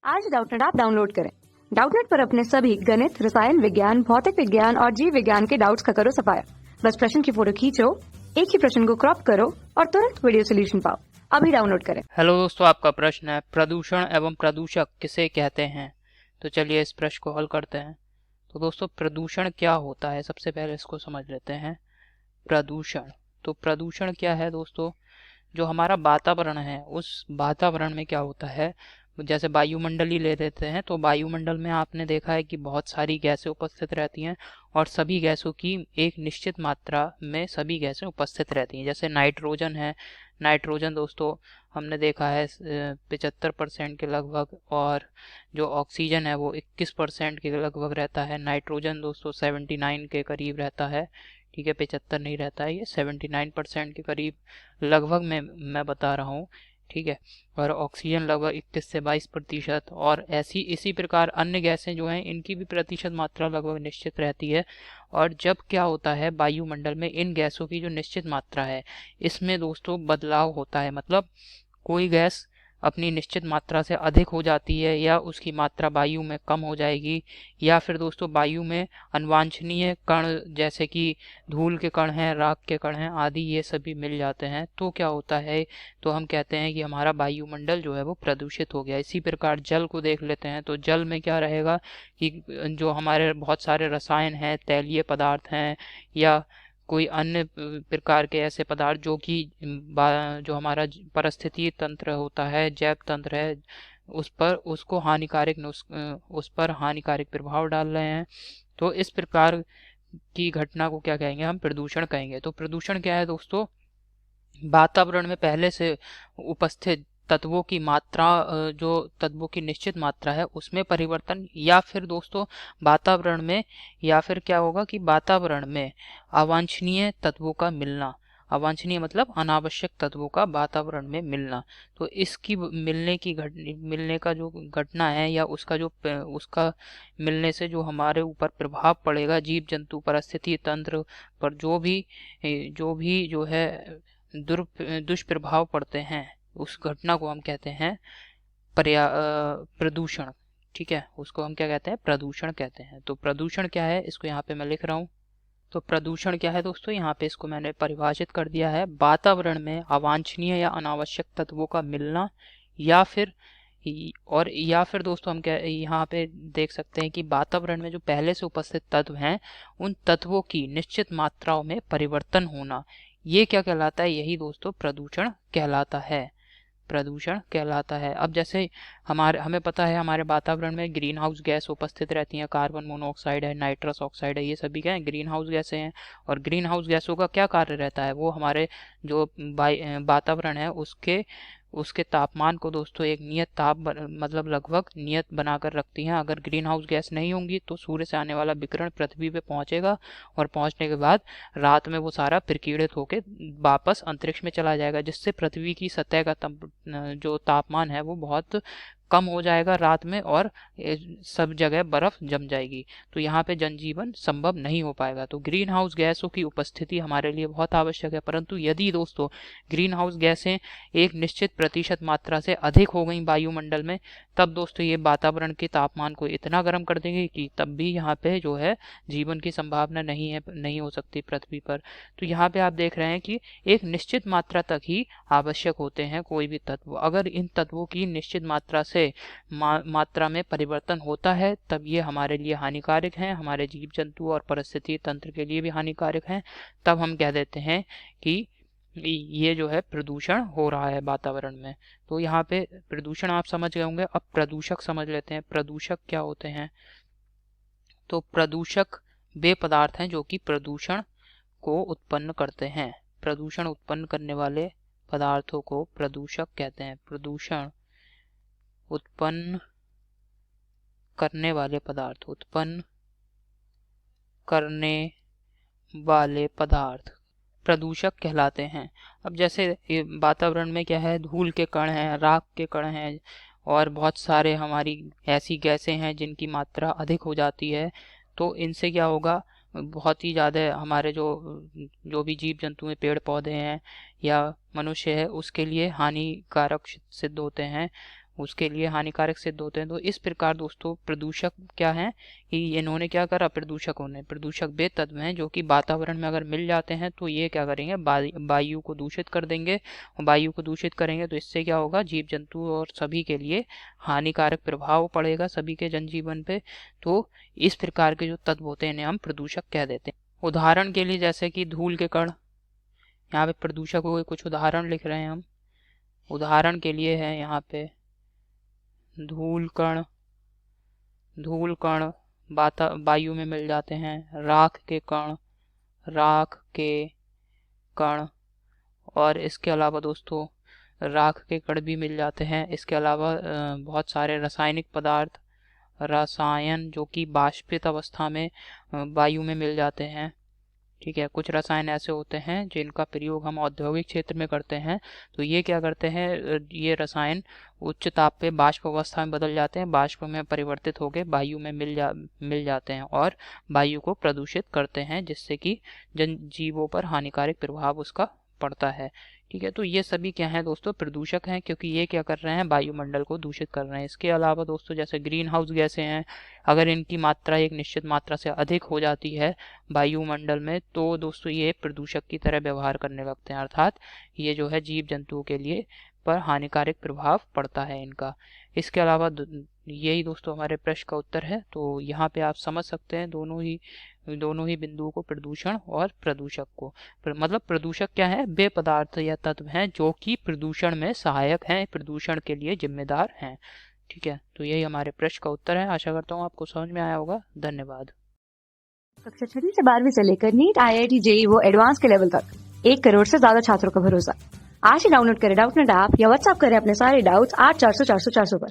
आज Doubtnut app download करें। Doubtnut पर अपने सभी गणित, रसायन विज्ञान, भौतिक विज्ञान और जीव विज्ञान के डाउट्स का करो सफाया। बस प्रश्न की फोटो खींचो, एक ही प्रश्न को क्रॉप करो और तुरंत वीडियो सोल्यूशन पाओ। अभी डाउनलोड करें। हेलो दोस्तों, आपका प्रश्न है प्रदूषण एवं प्रदूषक किसे कहते हैं। तो चलिए इस प्रश्न को हल करते हैं। तो दोस्तों, प्रदूषण क्या होता है, सबसे पहले इसको समझ लेते हैं। प्रदूषण, तो प्रदूषण क्या है दोस्तों, जो हमारा वातावरण है उस वातावरण में क्या होता है, जैसे वायुमंडल ही ले लेते हैं। तो वायुमंडल में आपने देखा है कि बहुत सारी गैसें उपस्थित रहती हैं और सभी गैसों की एक निश्चित मात्रा में सभी गैसें उपस्थित रहती हैं। जैसे नाइट्रोजन है, नाइट्रोजन दोस्तों हमने देखा है 75% के लगभग, और जो ऑक्सीजन है वो 21% के लगभग रहता है। नाइट्रोजन दोस्तों 79 के करीब रहता है, ठीक है, 75 नहीं रहता है, ये 79% के करीब लगभग मैं बता रहा हूँ, ठीक है। और ऑक्सीजन लगभग 21 से 22%, और ऐसी इसी प्रकार अन्य गैसें जो हैं इनकी भी प्रतिशत मात्रा लगभग निश्चित रहती है। और जब क्या होता है, वायुमंडल में इन गैसों की जो निश्चित मात्रा है इसमें दोस्तों बदलाव होता है, मतलब कोई गैस अपनी निश्चित मात्रा से अधिक हो जाती है या उसकी मात्रा वायु में कम हो जाएगी, या फिर दोस्तों वायु में अनवांछनीय कण जैसे कि धूल के कण हैं, राख के कण हैं आदि, ये सभी मिल जाते हैं। तो क्या होता है, तो हम कहते हैं कि हमारा वायुमंडल जो है वो प्रदूषित हो गया। इसी प्रकार जल को देख लेते हैं। तो जल में क्या रहेगा कि जो हमारे बहुत सारे रसायन हैं, तैलीय पदार्थ हैं, या कोई अन्य प्रकार के ऐसे पदार्थ जो कि जो हमारा परिस्थिति तंत्र होता है, जैव तंत्र है, उस पर हानिकारक प्रभाव डाल रहे हैं। तो इस प्रकार की घटना को क्या कहेंगे, हम प्रदूषण कहेंगे। तो प्रदूषण क्या है दोस्तों, वातावरण में पहले से उपस्थित तत्वों की मात्रा, जो तत्वों की निश्चित मात्रा है उसमें परिवर्तन, या फिर दोस्तों वातावरण में, या फिर क्या होगा कि वातावरण में अवांछनीय तत्वों का मिलना। अवांछनीय मतलब अनावश्यक तत्वों का वातावरण में मिलना। तो इसकी मिलने का जो घटना है, या उसका मिलने से जो हमारे ऊपर प्रभाव पड़ेगा, जीव जंतु परिस्थिति तंत्र पर जो है दुष्प्रभाव पड़ते हैं, उस घटना को हम कहते हैं प्रदूषण, ठीक है। उसको हम क्या कहते हैं, प्रदूषण कहते हैं। तो प्रदूषण क्या है, इसको यहाँ पे मैं लिख रहा हूँ। तो प्रदूषण क्या है दोस्तों, यहाँ पे इसको मैंने परिभाषित कर दिया है, वातावरण में अवांछनीय या अनावश्यक तत्वों का मिलना, या फिर दोस्तों हम क्या यहाँ पे देख सकते हैं कि वातावरण में जो पहले से उपस्थित तत्व हैं उन तत्वों की निश्चित मात्राओं में परिवर्तन होना। ये क्या कहलाता है, यही दोस्तों प्रदूषण कहलाता है। प्रदूषण कहलाता है। अब जैसे हमें पता है हमारे वातावरण में ग्रीन हाउस गैस उपस्थित रहती हैं, कार्बन मोनोऑक्साइड है, नाइट्रस ऑक्साइड है, ये सभी क्या है, ग्रीन हाउस गैसें हैं। और ग्रीन हाउस गैसों का क्या कार्य रहता है, वो हमारे जो वातावरण है उसके तापमान को दोस्तों एक नियत मतलब लगभग नियत बनाकर रखती हैं। अगर ग्रीन हाउस गैस नहीं होंगी तो सूर्य से आने वाला विकिरण पृथ्वी पे पहुंचेगा, और पहुंचने के बाद रात में वो सारा प्रकीर्णित होकर वापस अंतरिक्ष में चला जाएगा, जिससे पृथ्वी की सतह का जो तापमान है वो बहुत कम हो जाएगा रात में, और सब जगह बर्फ जम जाएगी। तो यहाँ पे जनजीवन संभव नहीं हो पाएगा। तो ग्रीन हाउस गैसों की उपस्थिति हमारे लिए बहुत आवश्यक है। परंतु यदि दोस्तों ग्रीन हाउस गैसें एक निश्चित प्रतिशत मात्रा से अधिक हो गई वायुमंडल में, तब दोस्तों ये वातावरण के तापमान को इतना गर्म कर देंगे कि तब भी यहाँ पे जो है जीवन की संभावना नहीं हो सकती पृथ्वी पर। तो यहाँ पे आप देख रहे हैं कि एक निश्चित मात्रा तक ही आवश्यक होते हैं कोई भी तत्व। अगर इन तत्वों की निश्चित मात्रा से मात्रा में परिवर्तन होता है तब ये हमारे लिए हानिकारक हैं, हमारे जीव जंतु और परिस्थिति तंत्र के लिए भी हानिकारक हैं। तब हम कह देते हैं कि ये जो है प्रदूषण हो रहा है वातावरण में। तो यहाँ पे प्रदूषण आप समझ गए होंगे। अब प्रदूषक समझ लेते हैं, प्रदूषक क्या होते हैं। तो प्रदूषक वे पदार्थ हैं जो कि प्रदूषण को उत्पन्न करते हैं। प्रदूषण उत्पन्न करने वाले पदार्थों को प्रदूषक कहते हैं। प्रदूषण उत्पन्न करने वाले पदार्थ, उत्पन्न करने वाले पदार्थ प्रदूषक कहलाते हैं। अब जैसे वातावरण में क्या है, धूल के कण हैं, राख के कण हैं, और बहुत सारे हमारी ऐसी गैसें हैं जिनकी मात्रा अधिक हो जाती है। तो इनसे क्या होगा, बहुत ही ज़्यादा हमारे जो भी जीव जंतु हैं, पेड़ पौधे हैं या मनुष्य है, उसके लिए हानिकारक सिद्ध होते हैं। उसके लिए हानिकारक सिद्ध होते हैं। तो इस प्रकार दोस्तों प्रदूषक क्या है कि इन्होंने क्या करा, प्रदूषकों ने, प्रदूषक वे तत्व हैं जो कि वातावरण में अगर मिल जाते हैं तो ये क्या करेंगे, वायु को दूषित कर देंगे। वायु को दूषित करेंगे तो इससे क्या होगा, जीव जंतु और सभी के लिए हानिकारक प्रभाव पड़ेगा, सभी के जनजीवन पे। तो इस प्रकार के जो तत्व होते हैं इन्हें हम प्रदूषक कह देते हैं। उदाहरण के लिए जैसे कि धूल के कण, यहाँ पे प्रदूषकों के कुछ उदाहरण लिख रहे हैं हम। उदाहरण के लिए है यहाँ पे धूल कण, धूल कण वायु में मिल जाते हैं। राख के कण, राख के कण, और इसके अलावा दोस्तों राख के कण भी मिल जाते हैं। इसके अलावा बहुत सारे रासायनिक पदार्थ, रसायन जो कि वाष्पित अवस्था में वायु में मिल जाते हैं। ठीक है, कुछ रसायन ऐसे होते हैं जिनका प्रयोग हम औद्योगिक क्षेत्र में करते हैं। तो ये क्या करते हैं, ये रसायन उच्च ताप पे बाष्प अवस्था में बदल जाते हैं, बाष्प में परिवर्तित होकर वायु में मिल जाते हैं और वायु को प्रदूषित करते हैं, जिससे कि जीवों पर हानिकारक प्रभाव उसका पड़ता है। ठीक है, तो ये सभी क्या है दोस्तों, प्रदूषक हैं, क्योंकि ये क्या कर रहे हैं, वायुमंडल को दूषित कर रहे हैं। इसके अलावा दोस्तों जैसे ग्रीन हाउस गैसें हैं, अगर इनकी मात्रा एक निश्चित मात्रा से अधिक हो जाती है वायुमंडल में तो दोस्तों ये प्रदूषक की तरह व्यवहार करने लगते हैं, अर्थात ये जो है जीव जंतुओं के लिए पर हानिकारक प्रभाव पड़ता है इनका। इसके अलावा यही दोस्तों हमारे प्रश्न का उत्तर है। तो यहाँ पे आप समझ सकते हैं दोनों ही बिंदुओं को, प्रदूषण और प्रदूषक को। मतलब प्रदूषक क्या है, वे पदार्थ या तत्व हैं जो कि प्रदूषण में सहायक हैं, प्रदूषण के लिए जिम्मेदार हैं। ठीक है, तो यही हमारे प्रश्न का उत्तर है। आशा करता हूँ आपको समझ में आया होगा। धन्यवाद। कक्षा 6 से 12वीं से लेकर नीट, IIT, JEE वो एडवांस के लेवल तक 1 करोड़ से ज्यादा छात्रों का भरोसा। आज ही डाउनलोड करें डाउटनेट ऐप या व्हाट्सएप करें अपने सारे डाउट्स 8400 400 400 पर।